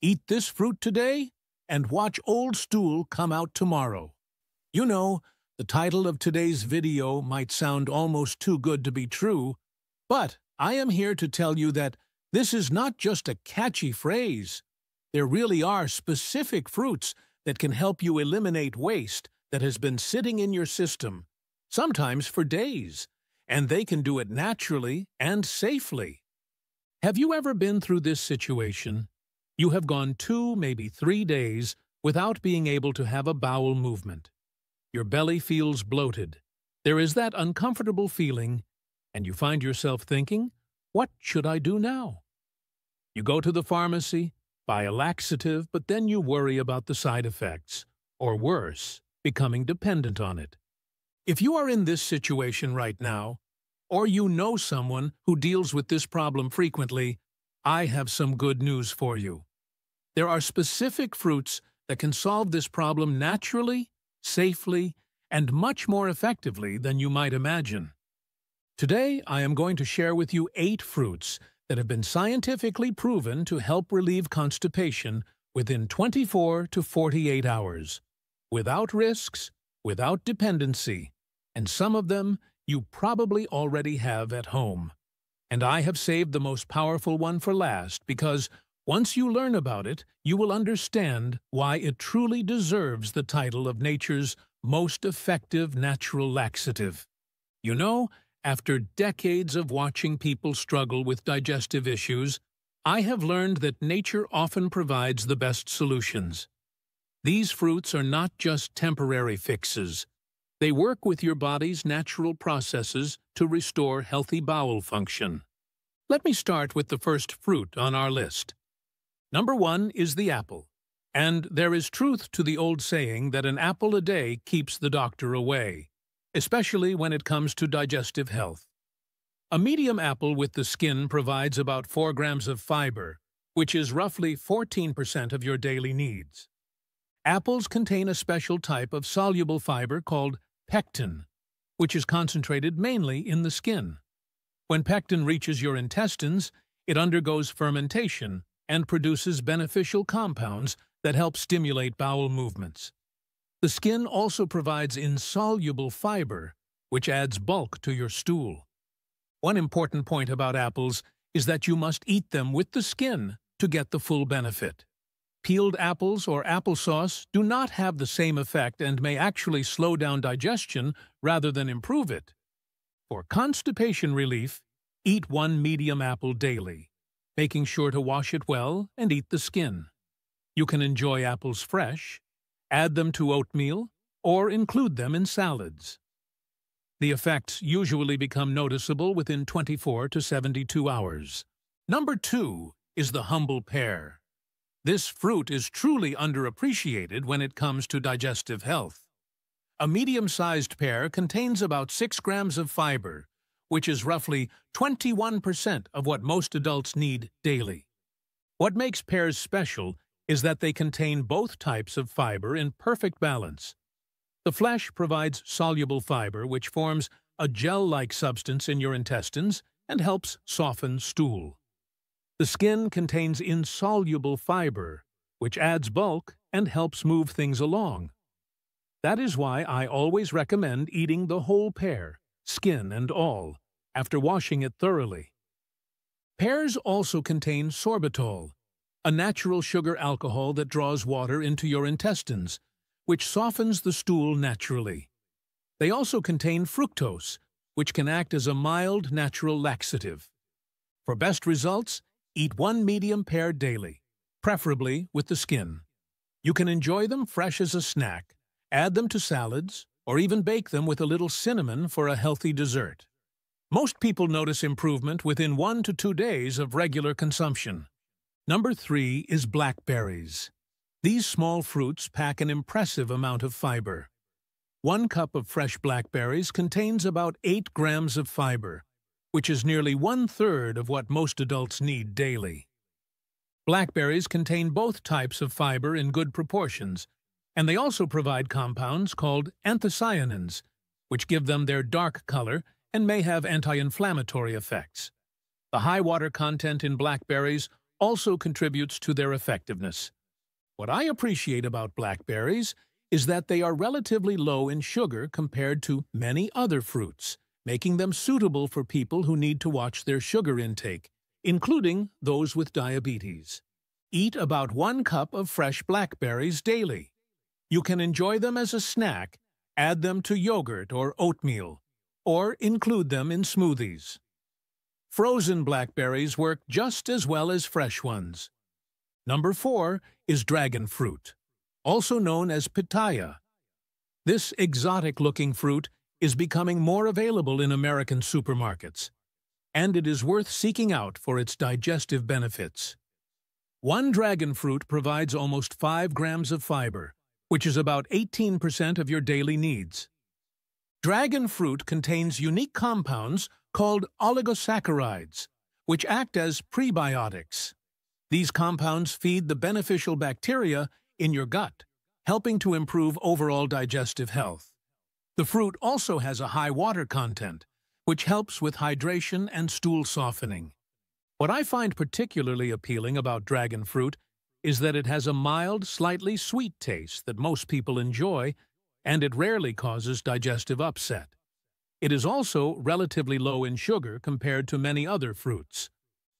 Eat this fruit today and watch old stool come out tomorrow. You know, the title of today's video might sound almost too good to be true, but I am here to tell you that this is not just a catchy phrase. There really are specific fruits that can help you eliminate waste that has been sitting in your system, sometimes for days, and they can do it naturally and safely. Have you ever been through this situation? You have gone 2, maybe 3 days without being able to have a bowel movement. Your belly feels bloated. There is that uncomfortable feeling, and you find yourself thinking, what should I do now? You go to the pharmacy, buy a laxative, but then you worry about the side effects, or worse, becoming dependent on it. If you are in this situation right now, or you know someone who deals with this problem frequently, I have some good news for you. There are specific fruits that can solve this problem naturally, safely, and much more effectively than you might imagine. Today, I am going to share with you 8 fruits that have been scientifically proven to help relieve constipation within 24 to 48 hours, without risks, without dependency, and some of them you probably already have at home. And I have saved the most powerful one for last because once you learn about it, you will understand why it truly deserves the title of nature's most effective natural laxative. You know, after decades of watching people struggle with digestive issues, I have learned that nature often provides the best solutions. These fruits are not just temporary fixes. They work with your body's natural processes to restore healthy bowel function. Let me start with the first fruit on our list. Number 1 is the apple. And there is truth to the old saying that an apple a day keeps the doctor away, especially when it comes to digestive health. A medium apple with the skin provides about 4 grams of fiber, which is roughly 14% of your daily needs. Apples contain a special type of soluble fiber called pectin, which is concentrated mainly in the skin. When pectin reaches your intestines, it undergoes fermentation and produces beneficial compounds that help stimulate bowel movements. The skin also provides insoluble fiber, which adds bulk to your stool. One important point about apples is that you must eat them with the skin to get the full benefit. Peeled apples or applesauce do not have the same effect and may actually slow down digestion rather than improve it. For constipation relief, eat 1 medium apple daily, making sure to wash it well and eat the skin. You can enjoy apples fresh, add them to oatmeal, or include them in salads. The effects usually become noticeable within 24 to 72 hours. Number 2 is the humble pear. This fruit is truly underappreciated when it comes to digestive health. A medium-sized pear contains about 6 grams of fiber, which is roughly 21% of what most adults need daily. What makes pears special is that they contain both types of fiber in perfect balance. The flesh provides soluble fiber, which forms a gel-like substance in your intestines and helps soften stool. The skin contains insoluble fiber, which adds bulk and helps move things along. That is why I always recommend eating the whole pear, skin and all, after washing it thoroughly. Pears also contain sorbitol, a natural sugar alcohol that draws water into your intestines, which softens the stool naturally. They also contain fructose, which can act as a mild natural laxative. For best results, eat 1 medium pear daily, preferably with the skin. You can enjoy them fresh as a snack, add them to salads, or even bake them with a little cinnamon for a healthy dessert. Most people notice improvement within 1 to 2 days of regular consumption. Number 3 is blackberries. These small fruits pack an impressive amount of fiber. 1 cup of fresh blackberries contains about 8 grams of fiber, which is nearly 1/3 of what most adults need daily. Blackberries contain both types of fiber in good proportions, and they also provide compounds called anthocyanins, which give them their dark color and may have anti-inflammatory effects. The high water content in blackberries also contributes to their effectiveness. What I appreciate about blackberries is that they are relatively low in sugar compared to many other fruits, making them suitable for people who need to watch their sugar intake, including those with diabetes. Eat about 1 cup of fresh blackberries daily. You can enjoy them as a snack, add them to yogurt or oatmeal, or include them in smoothies. Frozen blackberries work just as well as fresh ones. Number 4 is dragon fruit, also known as pitaya. This exotic-looking fruit is becoming more available in American supermarkets, and it is worth seeking out for its digestive benefits. One dragon fruit provides almost 5 grams of fiber, which is about 18% of your daily needs. Dragon fruit contains unique compounds called oligosaccharides, which act as prebiotics. These compounds feed the beneficial bacteria in your gut, helping to improve overall digestive health. The fruit also has a high water content, which helps with hydration and stool softening. What I find particularly appealing about dragon fruit is that it has a mild, slightly sweet taste that most people enjoy, and it rarely causes digestive upset. It is also relatively low in sugar compared to many other fruits.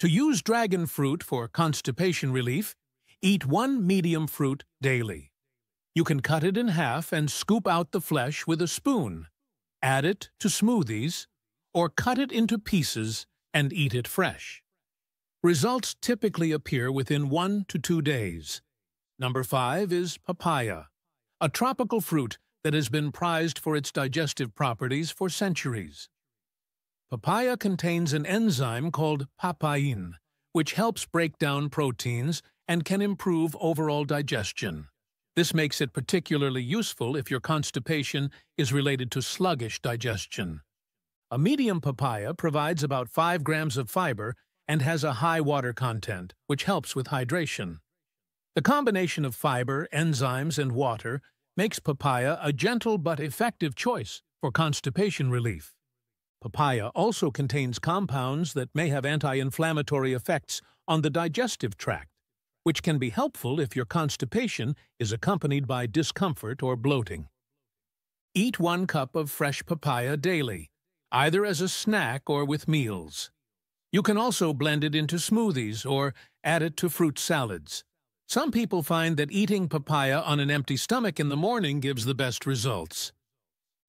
To use dragon fruit for constipation relief, eat 1 medium fruit daily. You can cut it in half and scoop out the flesh with a spoon, add it to smoothies, or cut it into pieces and eat it fresh. Results typically appear within 1 to 2 days. Number 5 is papaya, a tropical fruit that has been prized for its digestive properties for centuries. Papaya contains an enzyme called papain, which helps break down proteins and can improve overall digestion. This makes it particularly useful if your constipation is related to sluggish digestion. A medium papaya provides about 5 grams of fiber and has a high water content, which helps with hydration. The combination of fiber, enzymes, and water makes papaya a gentle but effective choice for constipation relief. Papaya also contains compounds that may have anti-inflammatory effects on the digestive tract, which can be helpful if your constipation is accompanied by discomfort or bloating. Eat 1 cup of fresh papaya daily, either as a snack or with meals. You can also blend it into smoothies or add it to fruit salads. Some people find that eating papaya on an empty stomach in the morning gives the best results.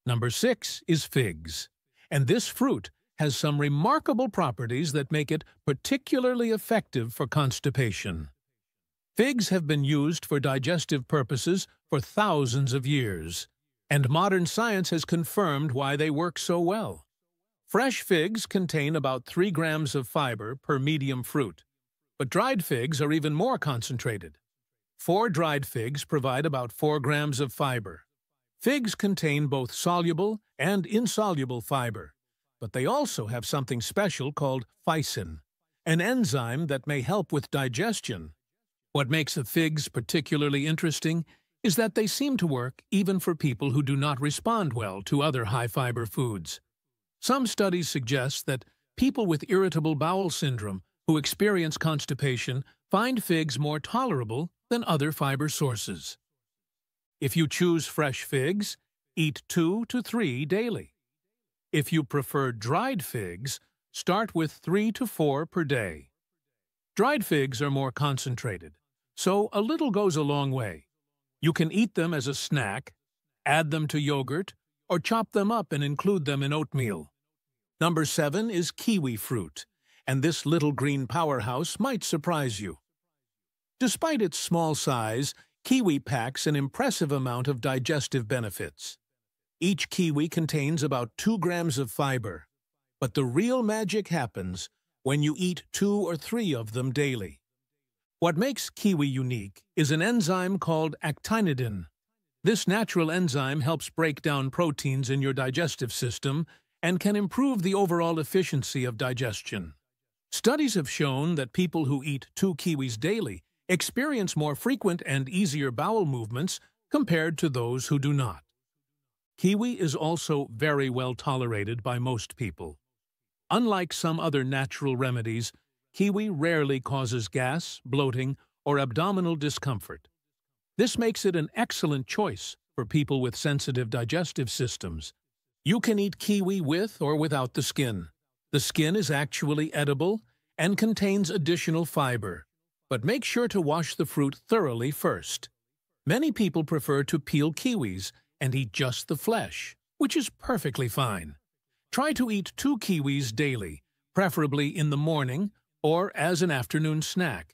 Number 6 is figs, and this fruit has some remarkable properties that make it particularly effective for constipation. Figs have been used for digestive purposes for thousands of years, and modern science has confirmed why they work so well. Fresh figs contain about 3 grams of fiber per medium fruit, but dried figs are even more concentrated. 4 dried figs provide about 4 grams of fiber. Figs contain both soluble and insoluble fiber, but they also have something special called phycin, an enzyme that may help with digestion. What makes the figs particularly interesting is that they seem to work even for people who do not respond well to other high-fiber foods. Some studies suggest that people with irritable bowel syndrome who experience constipation find figs more tolerable than other fiber sources. If you choose fresh figs, eat 2 to 3 daily. If you prefer dried figs, start with 3 to 4 per day. Dried figs are more concentrated, so a little goes a long way. You can eat them as a snack, add them to yogurt, or chop them up and include them in oatmeal. Number 7 is kiwi fruit, and this little green powerhouse might surprise you. Despite its small size, kiwi packs an impressive amount of digestive benefits. Each kiwi contains about 2 grams of fiber, but the real magic happens when you eat 2 or 3 of them daily. What makes kiwi unique is an enzyme called actinidin. This natural enzyme helps break down proteins in your digestive system and can improve the overall efficiency of digestion. Studies have shown that people who eat 2 kiwis daily experience more frequent and easier bowel movements compared to those who do not. Kiwi is also very well tolerated by most people. Unlike some other natural remedies, kiwi rarely causes gas, bloating, or abdominal discomfort. This makes it an excellent choice for people with sensitive digestive systems. You can eat kiwi with or without the skin. The skin is actually edible and contains additional fiber, but make sure to wash the fruit thoroughly first. Many people prefer to peel kiwis and eat just the flesh, which is perfectly fine. Try to eat 2 kiwis daily, preferably in the morning or as an afternoon snack.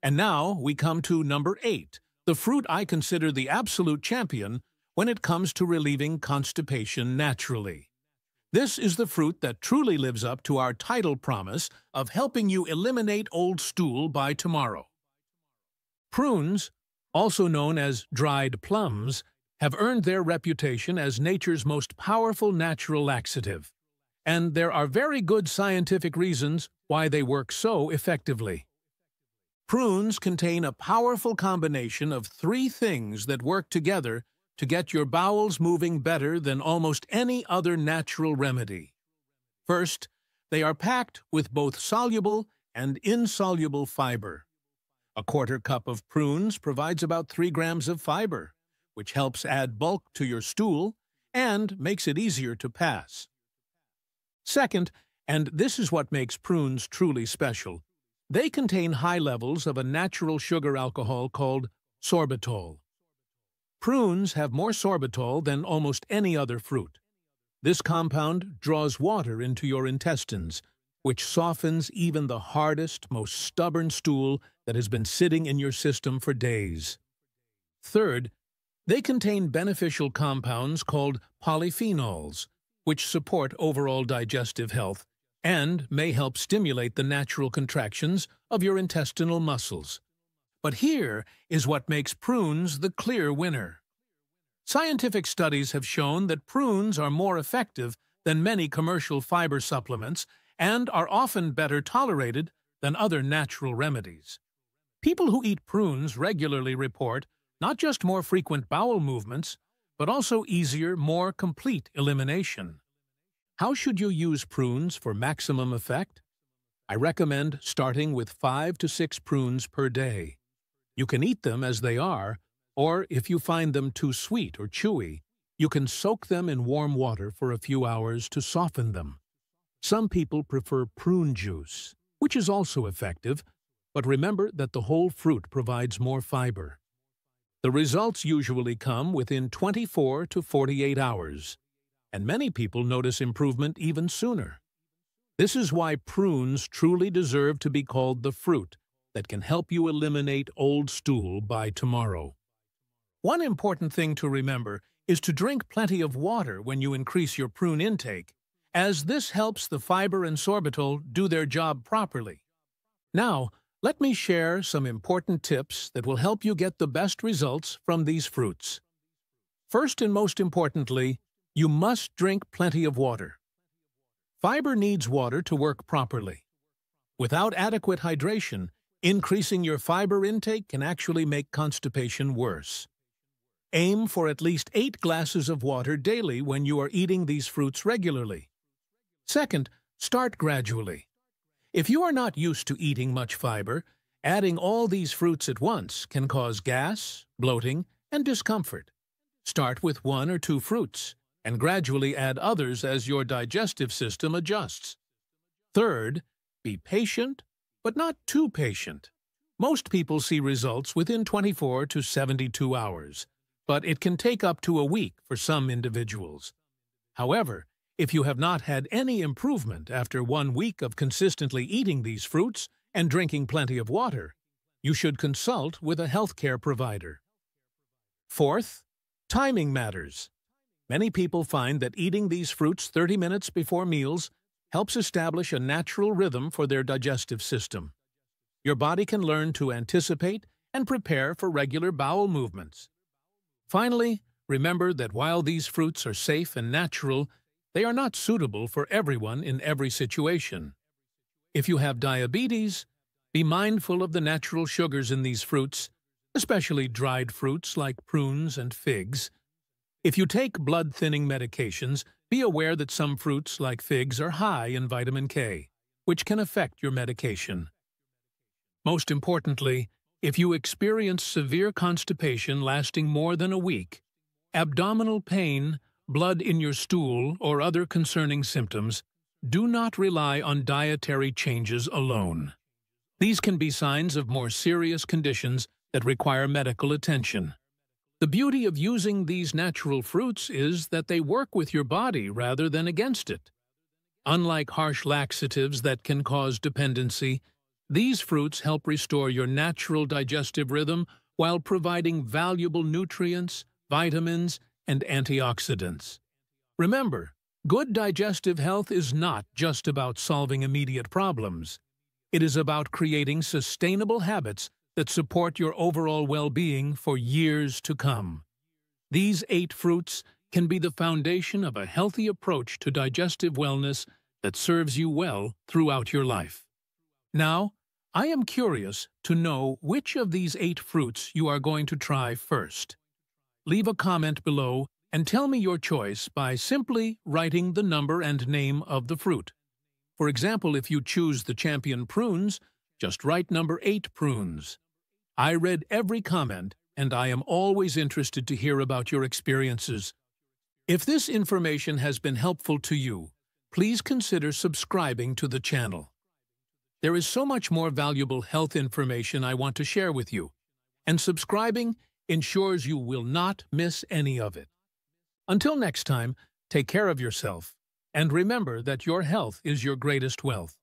And now we come to number 8, the fruit I consider the absolute champion when it comes to relieving constipation naturally. This is the fruit that truly lives up to our title promise of helping you eliminate old stool by tomorrow. Prunes, also known as dried plums, have earned their reputation as nature's most powerful natural laxative, and there are very good scientific reasons why they work so effectively. Prunes contain a powerful combination of 3 things that work together to get your bowels moving better than almost any other natural remedy. First, they are packed with both soluble and insoluble fiber. A 1/4 cup of prunes provides about 3 grams of fiber, which helps add bulk to your stool and makes it easier to pass. Second, and this is what makes prunes truly special, they contain high levels of a natural sugar alcohol called sorbitol. Prunes have more sorbitol than almost any other fruit. This compound draws water into your intestines, which softens even the hardest, most stubborn stool that has been sitting in your system for days. Third, they contain beneficial compounds called polyphenols, which support overall digestive health and may help stimulate the natural contractions of your intestinal muscles. But here is what makes prunes the clear winner. Scientific studies have shown that prunes are more effective than many commercial fiber supplements and are often better tolerated than other natural remedies. People who eat prunes regularly report not just more frequent bowel movements, but also easier, more complete elimination. How should you use prunes for maximum effect? I recommend starting with 5 to 6 prunes per day. You can eat them as they are, or if you find them too sweet or chewy, you can soak them in warm water for a few hours to soften them. Some people prefer prune juice, which is also effective, but remember that the whole fruit provides more fiber. The results usually come within 24 to 48 hours, and many people notice improvement even sooner. This is why prunes truly deserve to be called the fruit that can help you eliminate old stool by tomorrow. One important thing to remember is to drink plenty of water when you increase your prune intake, as this helps the fiber and sorbitol do their job properly. Now, let me share some important tips that will help you get the best results from these fruits. First and most importantly, you must drink plenty of water. Fiber needs water to work properly. Without adequate hydration, increasing your fiber intake can actually make constipation worse. Aim for at least 8 glasses of water daily when you are eating these fruits regularly. Second, start gradually. If you are not used to eating much fiber, adding all these fruits at once can cause gas, bloating, and discomfort. Start with 1 or 2 fruits, and gradually add others as your digestive system adjusts. Third, be patient, but not too patient. Most people see results within 24 to 72 hours, but it can take up to a week for some individuals. However, if you have not had any improvement after 1 week of consistently eating these fruits and drinking plenty of water, you should consult with a healthcare provider. Fourth, timing matters. Many people find that eating these fruits 30 minutes before meals helps establish a natural rhythm for their digestive system. Your body can learn to anticipate and prepare for regular bowel movements. Finally, remember that while these fruits are safe and natural, they are not suitable for everyone in every situation. If you have diabetes, be mindful of the natural sugars in these fruits, especially dried fruits like prunes and figs. If you take blood-thinning medications, be aware that some fruits like figs are high in vitamin K, which can affect your medication. Most importantly, if you experience severe constipation lasting more than a week, abdominal pain, blood in your stool, or other concerning symptoms, do not rely on dietary changes alone. These can be signs of more serious conditions that require medical attention. The beauty of using these natural fruits is that they work with your body rather than against it. Unlike harsh laxatives that can cause dependency, these fruits help restore your natural digestive rhythm while providing valuable nutrients, vitamins, and antioxidants. Remember, good digestive health is not just about solving immediate problems. It is about creating sustainable habits that support your overall well-being for years to come. These 8 fruits can be the foundation of a healthy approach to digestive wellness that serves you well throughout your life. Now, I am curious to know which of these 8 fruits you are going to try first. Leave a comment below and tell me your choice by simply writing the number and name of the fruit. For example, if you choose the champion prunes, just write number 8 prunes. I read every comment, and I am always interested to hear about your experiences. If this information has been helpful to you, please consider subscribing to the channel. There is so much more valuable health information I want to share with you, and subscribing ensures you will not miss any of it. Until next time, take care of yourself, and remember that your health is your greatest wealth.